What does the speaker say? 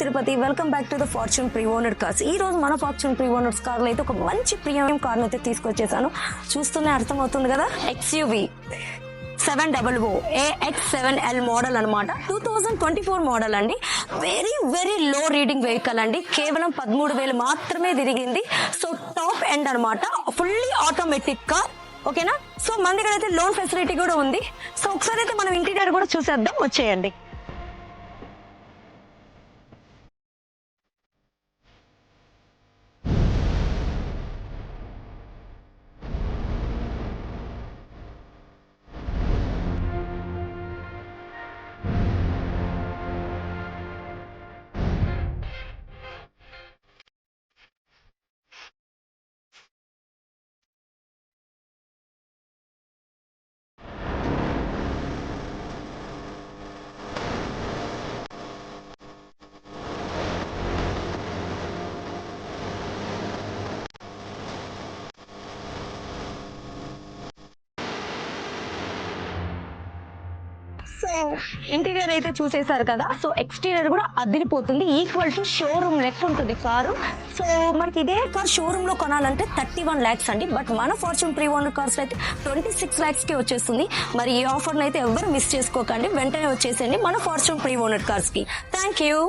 Tirupati. Welcome back to the fortune pre owned cars. ఈ రోజు మన ఫార్చ్యూన్ ప్రీ ఓనర్స్ కార్ లో అయితే ఒక మంచి ప్రీమియం కార్ అయితే తీసుకొచ్చేసాను. చూస్తూనే అర్థమవుతుంది కదా, ఎక్స్యూవీ 700 AX7L మోడల్ అనమాట. 2024 మోడల్ అండి. Very very low reading vehicle అండి. కేవలం 13,000 మాత్రమే తిరిగింది. సో టాప్ ఎండ్ అనమాట, ఫుల్లీ ఆటోమేటిక్ కార్. ఓకేనా? సో మన దగ్గర అయితే లోన్ ఫెసిలిటీ కూడా ఉంది. సో ఒకసారి అయితే మనం ఇంటీరియర్ కూడా చూసేద్దాం, వచ్చేయండి. సో ఇంటీరియర్ అయితే చూసేసారు కదా. సో ఎక్స్టీరియర్ కూడా అదిరిపోతుంది, ఈక్వల్ టు షోరూమ్ లెక్క ఉంటుంది కారు. సో మనకి ఇదే కార్ షోరూమ్ లో కొనాలంటే 31 lakhs అండి. బట్ మన ఫార్చ్యూన్ ప్రీ ఓనర్ కార్స్ అయితే 26 lakhs కి వచ్చేస్తుంది. మరి ఈ ఆఫర్ అయితే ఎవరు మిస్ చేసుకోకండి, వెంటనే వచ్చేసేయండి మన ఫార్చ్యూన్ ప్రీ ఓనర్ కార్స్ కి. Thank you.